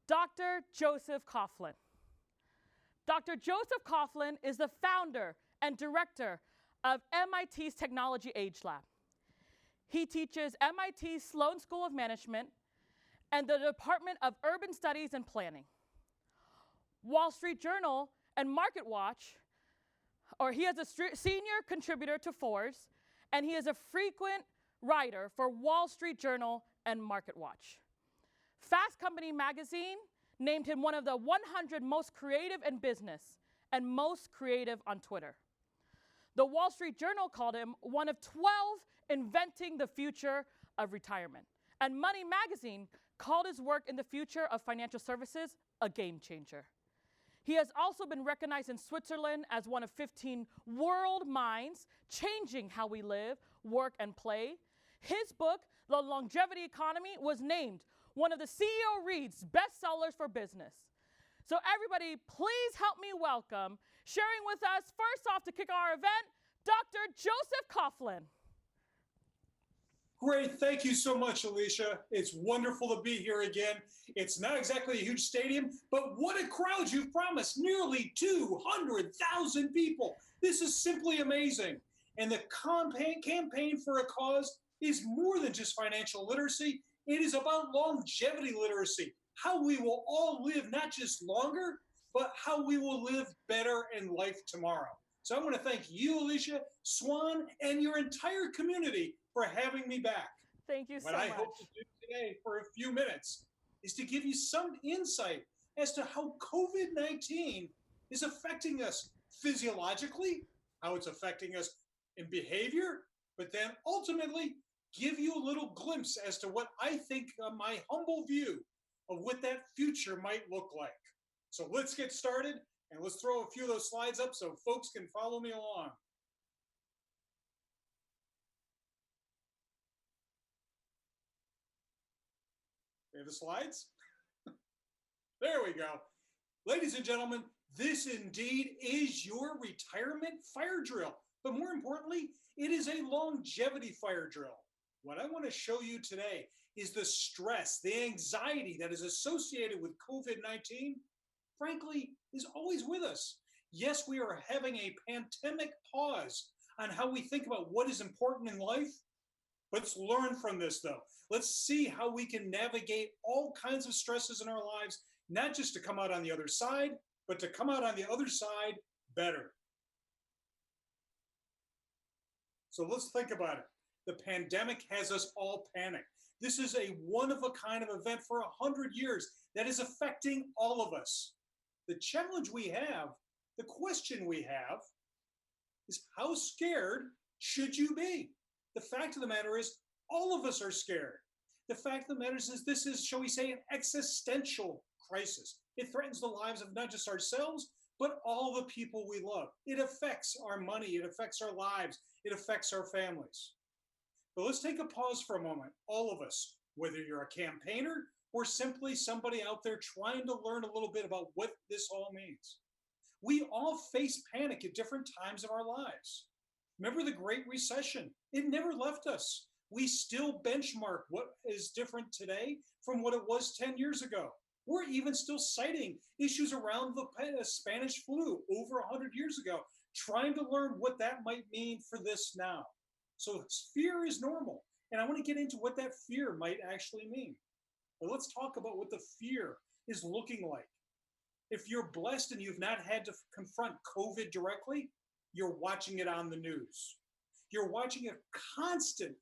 Dr. Joseph Coughlin. Dr. Joseph Coughlin is the founder and director of MIT's Technology AgeLab. He teaches MIT's Sloan School of Management and the Department of Urban Studies and Planning. Wall Street Journal and MarketWatch, or he is a senior contributor to Forbes, and he is a frequent writer for Wall Street Journal and MarketWatch. Fast Company magazine named him one of the 100 most creative in business and most creative on Twitter. The Wall Street Journal called him one of 12 inventing the future of retirement. And Money magazine called his work in the future of financial services a game changer. He has also been recognized in Switzerland as one of 15 world minds changing how we live, work, and play. His book, The Longevity Economy, was named one of the CEO Reads bestsellers for business. So everybody, please help me welcome, sharing with us, first off to kick our event, Dr. Joseph Coughlin. Great, thank you so much, Alicia. It's wonderful to be here again. It's not exactly a huge stadium, but what a crowd you've promised, nearly 200,000 people. This is simply amazing. And the campaign for a cause is more than just financial literacy. It is about longevity literacy, how we will all live not just longer, but how we will live better in life tomorrow. So I want to thank you, Alicia, Swan, and your entire community for having me back. Thank you so much. What I hope to do today for a few minutes is to give you some insight as to how COVID-19 is affecting us physiologically, how it's affecting us in behavior, but then ultimately give you a little glimpse as to what I think, my humble view of what that future might look like. So let's get started, and let's throw a few of those slides up so folks can follow me along. We have the slides? There we go. Ladies and gentlemen, this indeed is your retirement fire drill. But more importantly, it is a longevity fire drill. What I want to show you today is the stress, the anxiety that is associated with COVID-19, frankly, is always with us. Yes, we are having a pandemic pause on how we think about what is important in life. Let's learn from this, though. Let's see how we can navigate all kinds of stresses in our lives, not just to come out on the other side, but to come out on the other side better. So let's think about it. The pandemic has us all panicked. This is a one-of-a-kind of event for 100 years that is affecting all of us. The challenge we have, the question we have, is how scared should you be? The fact of the matter is, all of us are scared. The fact of the matter is this is, shall we say, an existential crisis. It threatens the lives of not just ourselves, but all the people we love. It affects our money, it affects our lives, it affects our families. But let's take a pause for a moment, all of us, whether you're a campaigner or simply somebody out there trying to learn a little bit about what this all means. We all face panic at different times of our lives. Remember the Great Recession? It never left us. We still benchmark what is different today from what it was 10 years ago. We're even still citing issues around the Spanish flu over 100 years ago, trying to learn what that might mean for this now. So fear is normal. And I want to get into what that fear might actually mean. But let's talk about what the fear is looking like. If you're blessed and you've not had to confront COVID directly, you're watching it on the news. You're watching a constant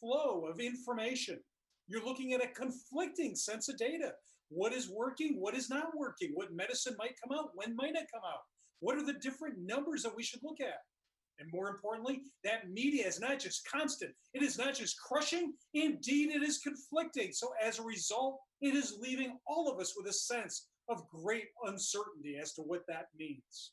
flow of information. You're looking at a conflicting sense of data. What is working? What is not working? What medicine might come out? When might it come out? What are the different numbers that we should look at? And more importantly, that media is not just constant. It is not just crushing. Indeed, it is conflicting. So as a result, it is leaving all of us with a sense of great uncertainty as to what that means.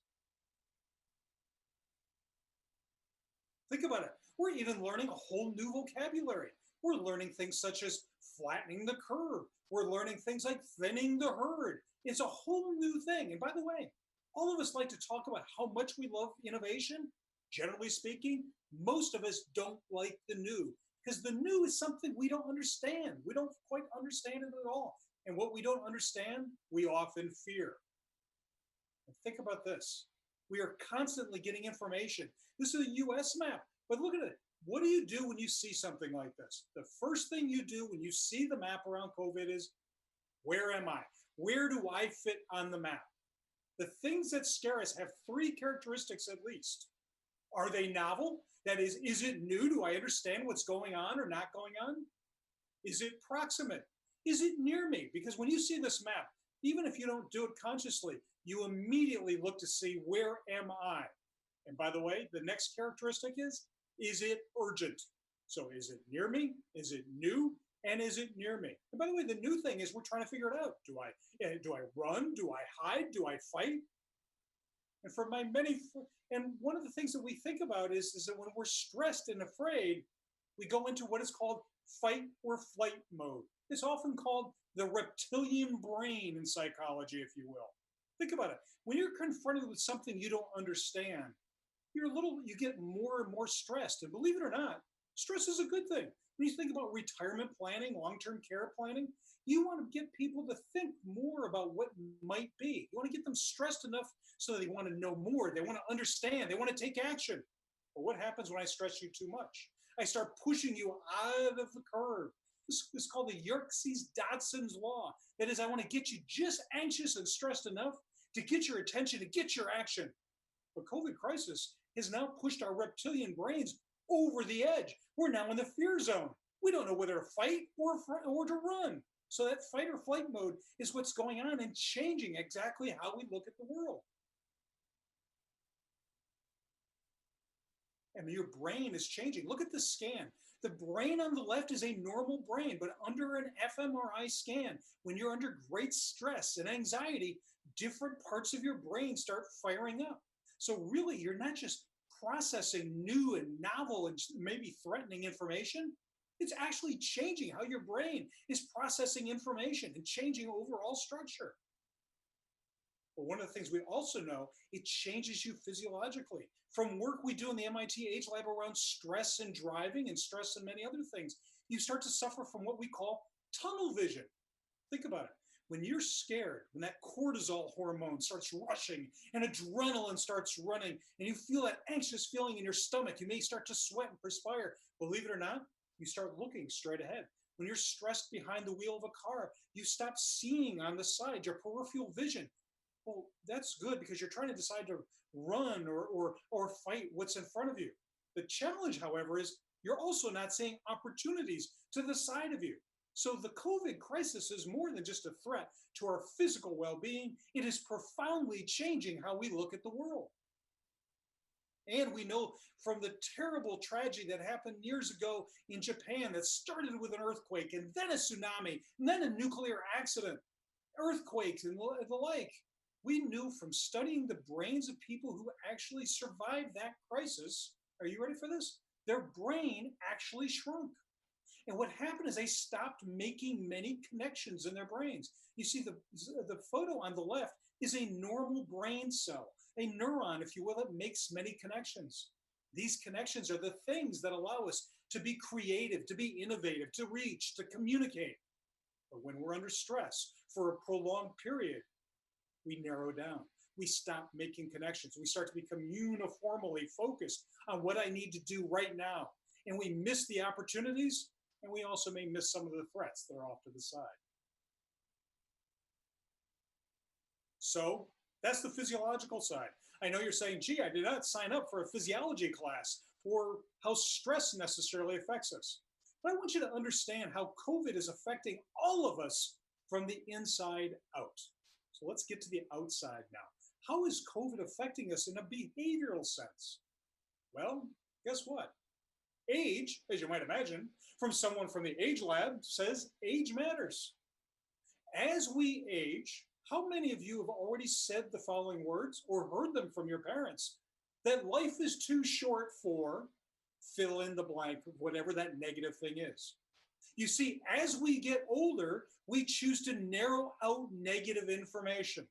Think about it. We're even learning a whole new vocabulary. We're learning things such as flattening the curve. We're learning things like thinning the herd. It's a whole new thing. And by the way, all of us like to talk about how much we love innovation. Generally speaking, most of us don't like the new because the new is something we don't understand. We don't quite understand it at all. And what we don't understand, we often fear. And think about this. We are constantly getting information. This is a US map, but look at it. What do you do when you see something like this? The first thing you do when you see the map around COVID is, where am I? Where do I fit on the map? The things that scare us have three characteristics at least. Are they novel? That is it new? Do I understand what's going on or not going on? Is it proximate? Is it near me? Because when you see this map, even if you don't do it consciously, you immediately look to see, where am I? And by the way, the next characteristic is it urgent? So is it near me? Is it new? And is it near me? And by the way, the new thing is we're trying to figure it out. Do I run? Do I hide? Do I fight? And for my many, and one of the things that we think about is that when we're stressed and afraid, we go into what is called fight or flight mode. It's often called the reptilian brain in psychology, if you will. Think about it. When you're confronted with something you don't understand, you get more and more stressed. And believe it or not, stress is a good thing. When you think about retirement planning, long-term care planning, you want to get people to think more about what might be. You want to get them stressed enough so that they want to know more. They want to understand. They want to take action. But what happens when I stress you too much? I start pushing you out of the curve. This is called the Yerkes-Dodson's law. That is, I want to get you just anxious and stressed enough to get your attention, to get your action. The COVID crisis has now pushed our reptilian brains over the edge. We're now in the fear zone. We don't know whether to fight or to run. So that fight or flight mode is what's going on and changing exactly how we look at the world. And your brain is changing. Look at the scan. The brain on the left is a normal brain, but under an fMRI scan, when you're under great stress and anxiety, different parts of your brain start firing up. So really, you're not just processing new and novel and maybe threatening information. It's actually changing how your brain is processing information and changing overall structure. But one of the things we also know, it changes you physiologically. From work we do in the MIT AgeLab around stress and driving and stress and many other things, you start to suffer from what we call tunnel vision. Think about it. When you're scared, when that cortisol hormone starts rushing and adrenaline starts running and you feel that anxious feeling in your stomach, you may start to sweat and perspire. Believe it or not, you start looking straight ahead. When you're stressed behind the wheel of a car, you stop seeing on the side, your peripheral vision. Well, that's good because you're trying to decide to run or fight what's in front of you. The challenge, however, is you're also not seeing opportunities to the side of you. So the COVID crisis is more than just a threat to our physical well-being. It is profoundly changing how we look at the world. And we know from the terrible tragedy that happened years ago in Japan that started with an earthquake and then a tsunami and then a nuclear accident, earthquakes and the like. We knew from studying the brains of people who actually survived that crisis, are you ready for this? Their brain actually shrunk. And what happened is they stopped making many connections in their brains. You see, the photo on the left is a normal brain cell, a neuron, if you will, that makes many connections. These connections are the things that allow us to be creative, to be innovative, to reach, to communicate. But when we're under stress for a prolonged period, we narrow down. We stop making connections. We start to become uniformly focused on what I need to do right now. And we miss the opportunities, and we also may miss some of the threats that are off to the side. So that's the physiological side. I know you're saying, gee, I did not sign up for a physiology class for how stress necessarily affects us. But I want you to understand how COVID is affecting all of us from the inside out. So let's get to the outside now. How is COVID affecting us in a behavioral sense? Well, guess what? Age, as you might imagine, from someone from the AgeLab says age matters. As we age, how many of you have already said the following words or heard them from your parents? That life is too short for fill in the blank, whatever that negative thing is. You see, as we get older, we choose to narrow out negative information.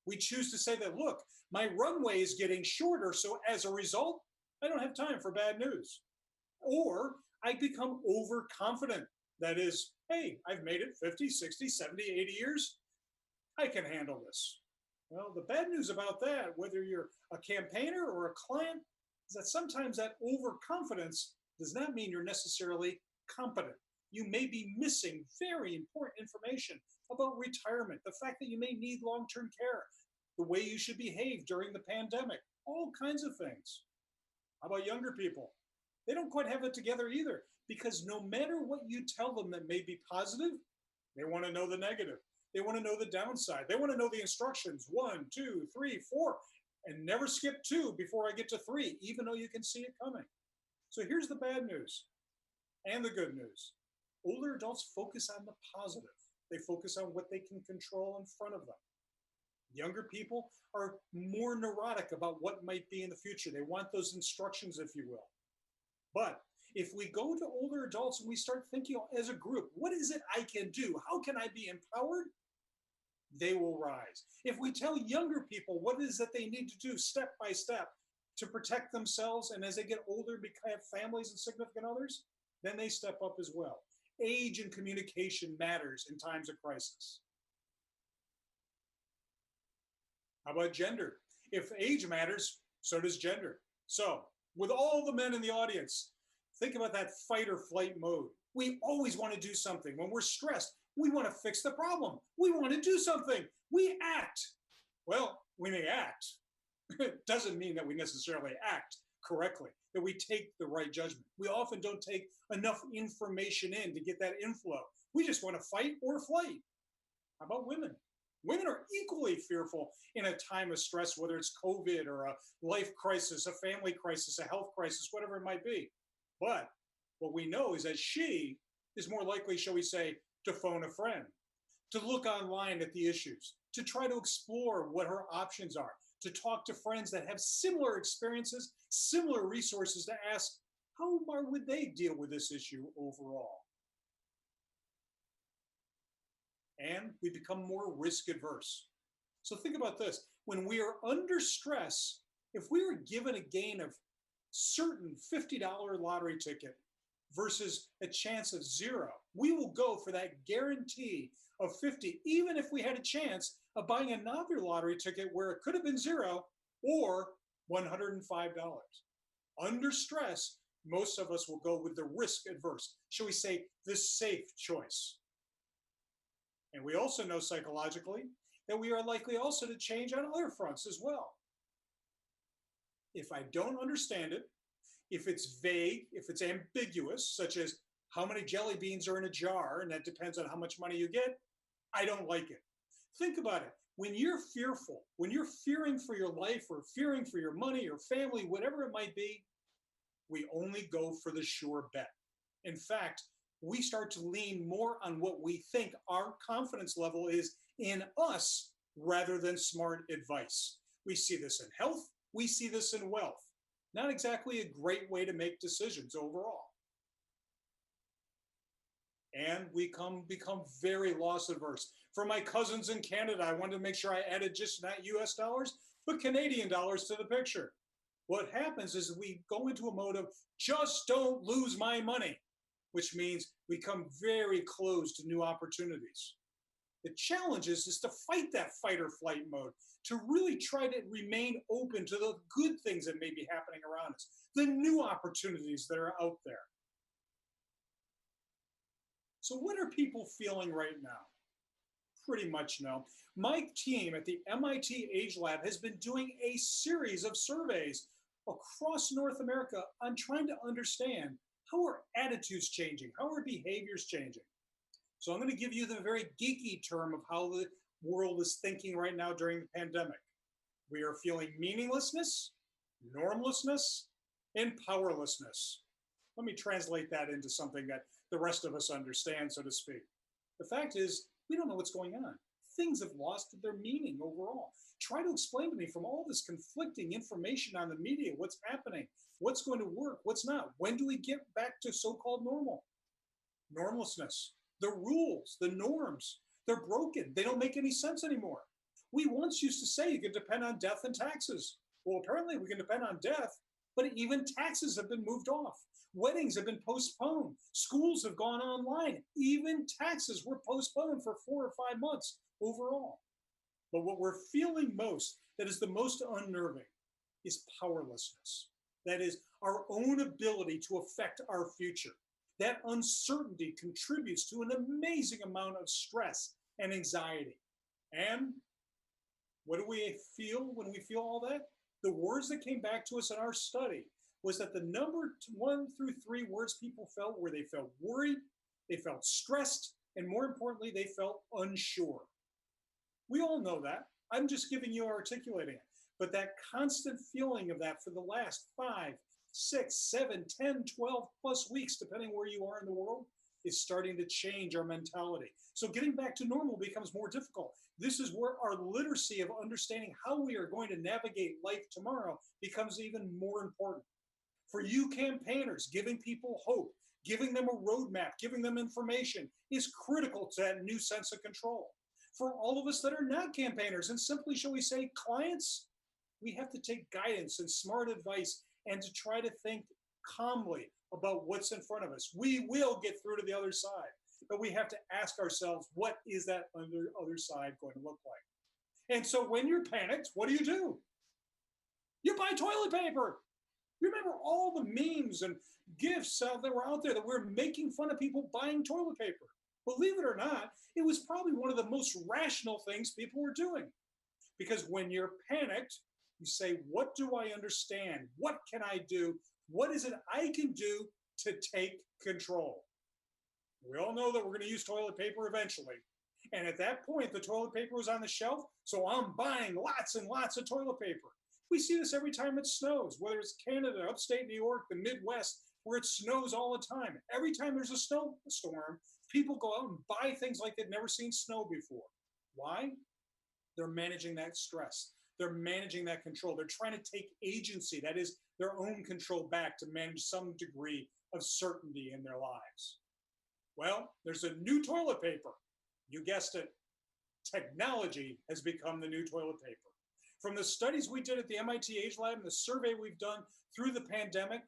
We choose to say that, look, my runway is getting shorter, so as a result, I don't have time for bad news. Or I become overconfident. That is, hey, I've made it 50, 60, 70, 80 years. I can handle this. Well, the bad news about that, whether you're a campaigner or a client, is that sometimes that overconfidence does not mean you're necessarily competent. You may be missing very important information about retirement, the fact that you may need long term care, the way you should behave during the pandemic, all kinds of things. How about younger people? They don't quite have it together either, because no matter what you tell them that may be positive, they want to know the negative. They want to know the downside. They want to know the instructions 1, 2, 3, 4, and never skip 2 before I get to 3, even though you can see it coming. So here's the bad news and the good news. Older adults focus on the positive. They focus on what they can control in front of them. Younger people are more neurotic about what might be in the future. They want those instructions, if you will. But if we go to older adults and we start thinking as a group, what is it I can do? How can I be empowered? They will rise. If we tell younger people what is that they need to do step by step to protect themselves, and as they get older, have families and significant others, then they step up as well. Age and communication matters in times of crisis. How about gender? If age matters, so does gender. So, with all the men in the audience, think about that fight or flight mode. We always want to do something. When we're stressed, we want to fix the problem. We want to do something. We act. Well, we may act. It doesn't mean that we necessarily act correctly, that we take the right judgment. We often don't take enough information in to get that inflow. We just want to fight or flight. How about women? Women are equally fearful in a time of stress, whether it's COVID or a life crisis, a family crisis, a health crisis, whatever it might be. But what we know is that she is more likely, shall we say, to phone a friend, to look online at the issues, to try to explore what her options are, to talk to friends that have similar experiences, similar resources to ask, how would they deal with this issue overall? And we become more risk adverse. So think about this. When we are under stress, if we were given a gain of certain $50 lottery ticket versus a chance of 0, we will go for that guarantee of 50, even if we had a chance of buying another lottery ticket where it could have been 0 or $105. Under stress, most of us will go with the risk adverse, shall we say, the safe choice. And we also know psychologically that we are likely also to change on other fronts as well. If I don't understand it, if it's vague, if it's ambiguous, such as how many jelly beans are in a jar, and that depends on how much money you get, I don't like it. Think about it. When you're fearful, when you're fearing for your life or fearing for your money or family, whatever it might be, we only go for the sure bet. In fact, we start to lean more on what we think our confidence level is in us rather than smart advice. We see this in health, we see this in wealth. Not exactly a great way to make decisions overall. And we become very loss averse. For my cousins in Canada, I wanted to make sure I added just not US dollars, but Canadian dollars to the picture. What happens is we go into a mode of just don't lose my money, which means we come very close to new opportunities. The challenge is to fight that fight or flight mode, to really try to remain open to the good things that may be happening around us, the new opportunities that are out there. So what are people feeling right now? Pretty much know. My team at the MIT AgeLab has been doing a series of surveys across North America on trying to understand how are attitudes changing, how are behaviors changing. So I'm going to give you the very geeky term of how the world is thinking right now during the pandemic. We are feeling meaninglessness, normlessness, and powerlessness. Let me translate that into something that the rest of us understand, so to speak. The fact is, we don't know what's going on. Things have lost their meaning overall. Try to explain to me from all this conflicting information on the media, what's happening, what's going to work, what's not. When do we get back to so-called normal? Normlessness. The rules, the norms, they're broken. They don't make any sense anymore. We once used to say you could depend on death and taxes. Well, apparently we can depend on death, but even taxes have been moved off. Weddings have been postponed. Schools have gone online. Even taxes were postponed for 4 or 5 months overall. But what we're feeling most, that is the most unnerving, is powerlessness. That is our own ability to affect our future. That uncertainty contributes to an amazing amount of stress and anxiety. And what do we feel when we feel all that? The words that came back to us in our study was that the number 1 through 3 words people felt were they felt worried, they felt stressed, and more importantly, they felt unsure. We all know that. I'm just giving you articulating it. But that constant feeling of that for the last 5, 6, 7, 10, 12 plus weeks, depending where you are in the world, is starting to change our mentality. So getting back to normal becomes more difficult. This is where our literacy of understanding how we are going to navigate life tomorrow becomes even more important. For you campaigners, giving people hope, giving them a roadmap, giving them information is critical to that new sense of control. For all of us that are not campaigners and simply, shall we say, clients, we have to take guidance and smart advice and to try to think calmly about what's in front of us. We will get through to the other side, but we have to ask ourselves, what is that other side going to look like? And so when you're panicked, what do? You buy toilet paper. You remember all the memes and gifs that were out there that were making fun of people buying toilet paper. Believe it or not, it was probably one of the most rational things people were doing. Because when you're panicked, you say, what do I understand? What can I do? What is it I can do to take control? We all know that we're going to use toilet paper eventually. And at that point, the toilet paper was on the shelf, so I'm buying lots and lots of toilet paper. We see this every time it snows, whether it's Canada, upstate New York, the Midwest, where it snows all the time. Every time there's a snowstorm, people go out and buy things like they've never seen snow before. Why? They're managing that stress. They're managing that control. They're trying to take agency, that is their own control back, to manage some degree of certainty in their lives. Well, there's a new toilet paper. You guessed it. Technology has become the new toilet paper. From the studies we did at the MIT AgeLab and the survey we've done through the pandemic,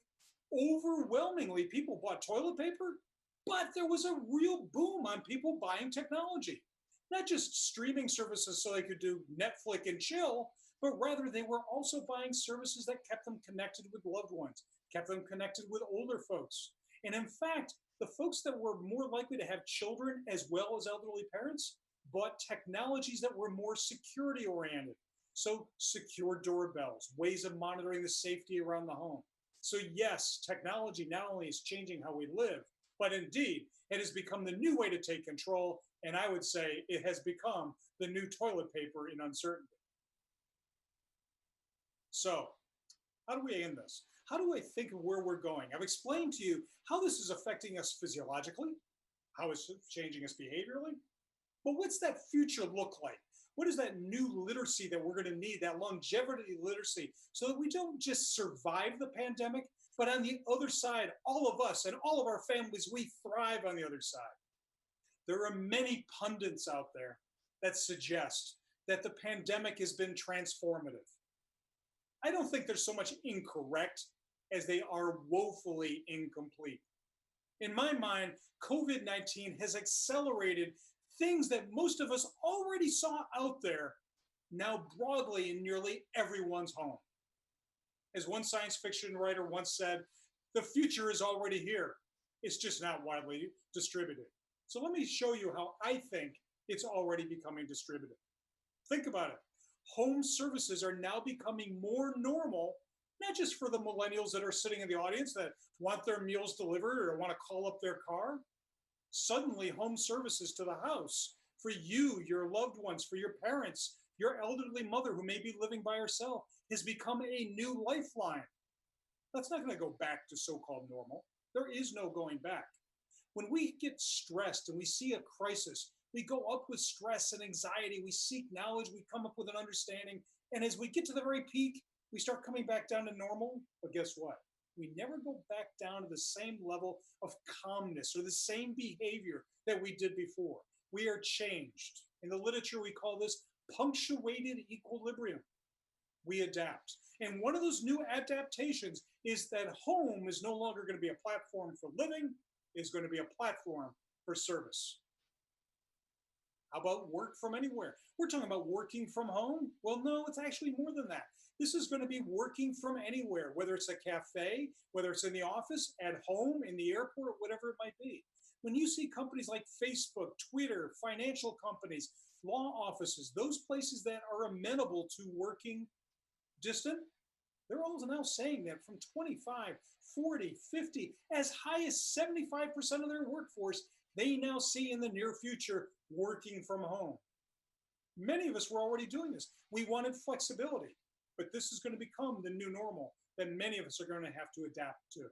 overwhelmingly people bought toilet paper, but there was a real boom on people buying technology. Not just streaming services so they could do Netflix and chill, but rather they were also buying services that kept them connected with loved ones, kept them connected with older folks. And in fact, the folks that were more likely to have children as well as elderly parents bought technologies that were more security oriented. So secure doorbells, ways of monitoring the safety around the home. So yes, technology not only is changing how we live, but indeed, it has become the new way to take control. And I would say it has become the new toilet paper in uncertainty. So how do we end this? How do I think of where we're going? I've explained to you how this is affecting us physiologically, how it's changing us behaviorally. But what's that future look like? What is that new literacy that we're going to need, that longevity literacy, so that we don't just survive the pandemic, but on the other side, all of us and all of our families, we thrive on the other side. There are many pundits out there that suggest that the pandemic has been transformative. I don't think they're so much incorrect as they are woefully incomplete. In my mind, COVID-19 has accelerated things that most of us already saw out there, now broadly in nearly everyone's home. As one science fiction writer once said, the future is already here. It's just not widely distributed. So let me show you how I think it's already becoming distributed. Think about it. Home services are now becoming more normal, not just for the millennials that are sitting in the audience that want their meals delivered or want to call up their car. Suddenly, home services to the house for you, your loved ones, for your parents, your elderly mother who may be living by herself has become a new lifeline. That's not going to go back to so-called normal. There is no going back. When we get stressed and we see a crisis, we go up with stress and anxiety. We seek knowledge. We come up with an understanding. And as we get to the very peak, we start coming back down to normal. But guess what? We never go back down to the same level of calmness or the same behavior that we did before. We are changed. In the literature, we call this punctuated equilibrium. we adapt. And one of those new adaptations is that home is no longer going to be a platform for living, it's going to be a platform for service. How about work from anywhere? We're talking about working from home. Well, no, it's actually more than that. This is going to be working from anywhere, whether it's a cafe, whether it's in the office, at home, in the airport, whatever it might be. When you see companies like Facebook, Twitter, financial companies, law offices, those places that are amenable to working distant, they're all now saying that from 25, 40, 50, as high as 75% of their workforce, they now see in the near future working from home. Many of us were already doing this. We wanted flexibility, but this is going to become the new normal that many of us are going to have to adapt to.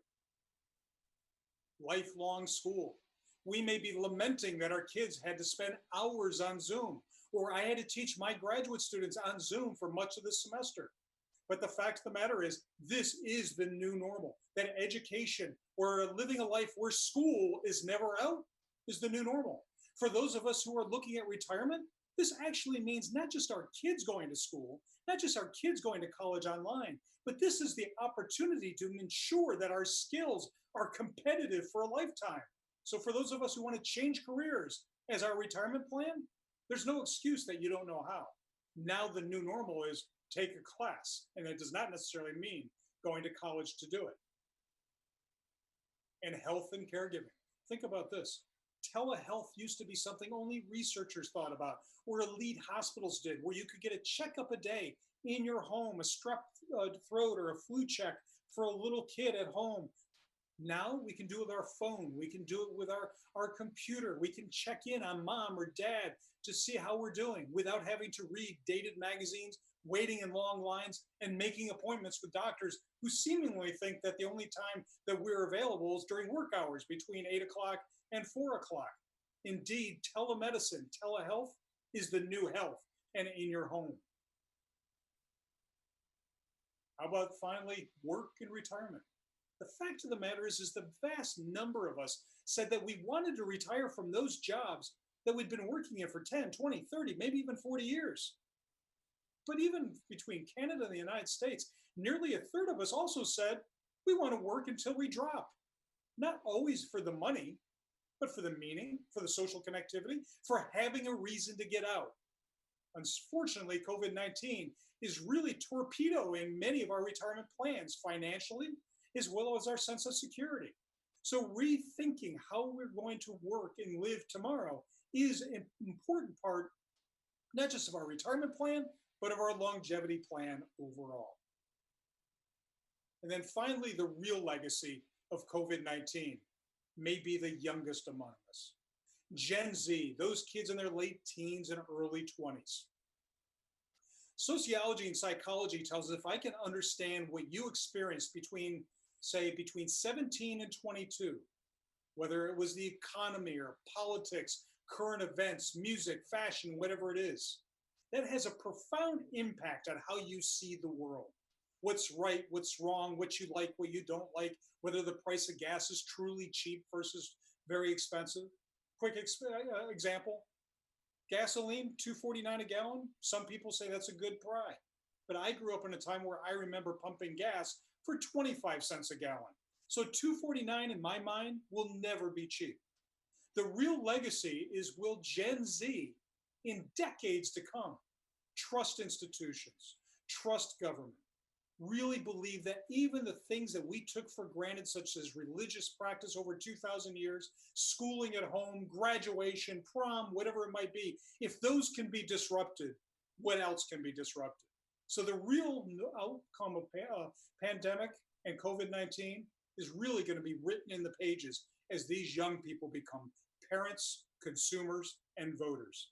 Lifelong school. We may be lamenting that our kids had to spend hours on Zoom, or I had to teach my graduate students on Zoom for much of the semester. But the fact of the matter is, this is the new normal. That education or living a life where school is never out is the new normal. For those of us who are looking at retirement, this actually means not just our kids going to school, not just our kids going to college online, but this is the opportunity to ensure that our skills are competitive for a lifetime. So for those of us who want to change careers as our retirement plan, there's no excuse that you don't know how. Now the new normal is take a class, and it does not necessarily mean going to college to do it. And health and caregiving. Think about this. Telehealth used to be something only researchers thought about, or elite hospitals did, where you could get a checkup a day in your home, a strep throat or a flu check for a little kid at home. Now we can do it with our phone. We can do it with our computer. We can check in on mom or dad to see how we're doing without having to read dated magazines, waiting in long lines, and making appointments with doctors who seemingly think that the only time that we're available is during work hours between 8 o'clock and 4 o'clock. Indeed, telemedicine, telehealth is the new health and in your home. How about finally work and retirement? The fact of the matter is the vast number of us said that we wanted to retire from those jobs that we'd been working in for 10, 20, 30, maybe even 40 years. But even between Canada and the United States, nearly a third of us also said we want to work until we drop. Not always for the money, but for the meaning, for the social connectivity, for having a reason to get out. Unfortunately, COVID-19 is really torpedoing many of our retirement plans financially, as well as our sense of security. So rethinking how we're going to work and live tomorrow is an important part, not just of our retirement plan, but of our longevity plan overall. And then finally, the real legacy of COVID-19 may be the youngest among us. Gen Z, those kids in their late teens and early 20s. Sociology and psychology tells us if I can understand what you experienced between 17 and 22, whether it was the economy or politics, current events, music, fashion, whatever it is, that has a profound impact on how you see the world. What's right, what's wrong, what you like, what you don't like, whether the price of gas is truly cheap versus very expensive. Quick example, gasoline, $2.49 a gallon. Some people say that's a good price. But I grew up in a time where I remember pumping gas for 25 cents a gallon. So $2.49 in my mind will never be cheap. The real legacy is, will Gen Z in decades to come trust institutions, trust government, really believe that even the things that we took for granted, such as religious practice over 2,000 years, schooling at home, graduation, prom, whatever it might be, if those can be disrupted, what else can be disrupted? So the real outcome of pandemic and COVID-19 is really going to be written in the pages as these young people become parents, consumers, and voters.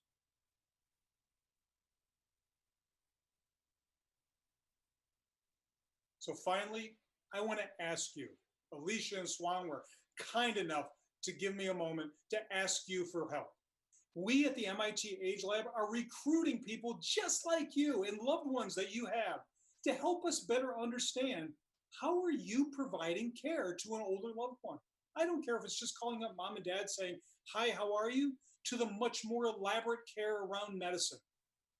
So finally, I want to ask you, Alicia and Swan were kind enough to give me a moment to ask you for help. We at the MIT AgeLab are recruiting people just like you and loved ones that you have to help us better understand, how are you providing care to an older loved one? I don't care if it's just calling up mom and dad saying, hi, how are you? To the much more elaborate care around medicine.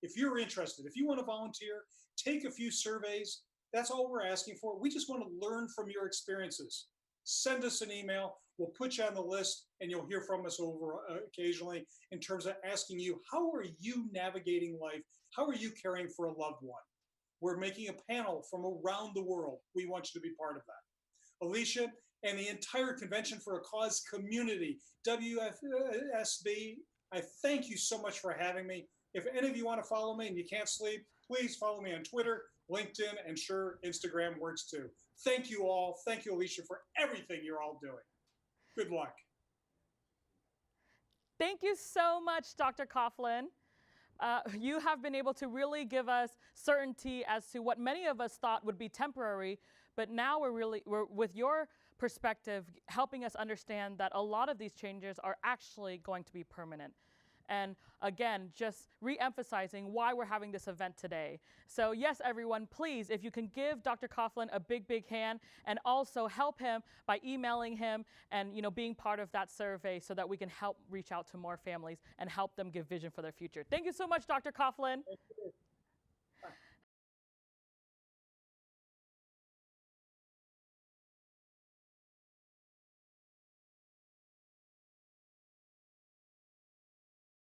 If you're interested, if you want to volunteer, take a few surveys. That's all we're asking for. We just want to learn from your experiences. Send us an email. We'll put you on the list, and you'll hear from us over occasionally in terms of asking you, how are you navigating life? How are you caring for a loved one? We're making a panel from around the world. We want you to be part of that. Alicia and the entire Convention for a Cause community, WSB, I thank you so much for having me. If any of you want to follow me and you can't sleep, please follow me on Twitter, LinkedIn, and sure, Instagram works too. Thank you all. Thank you, Alicia, for everything you're all doing. Good luck. Thank you so much, Dr. Coughlin. You have been able to really give us certainty as to what many of us thought would be temporary, but now we're with your perspective, helping us understand that a lot of these changes are actually going to be permanent. And again, just re-emphasizing why we're having this event today. So yes, everyone, please, if you can give Dr. Coughlin a big, big hand, and also help him by emailing him and being part of that survey so that we can help reach out to more families and help them give vision for their future. Thank you so much, Dr. Coughlin. Thank you.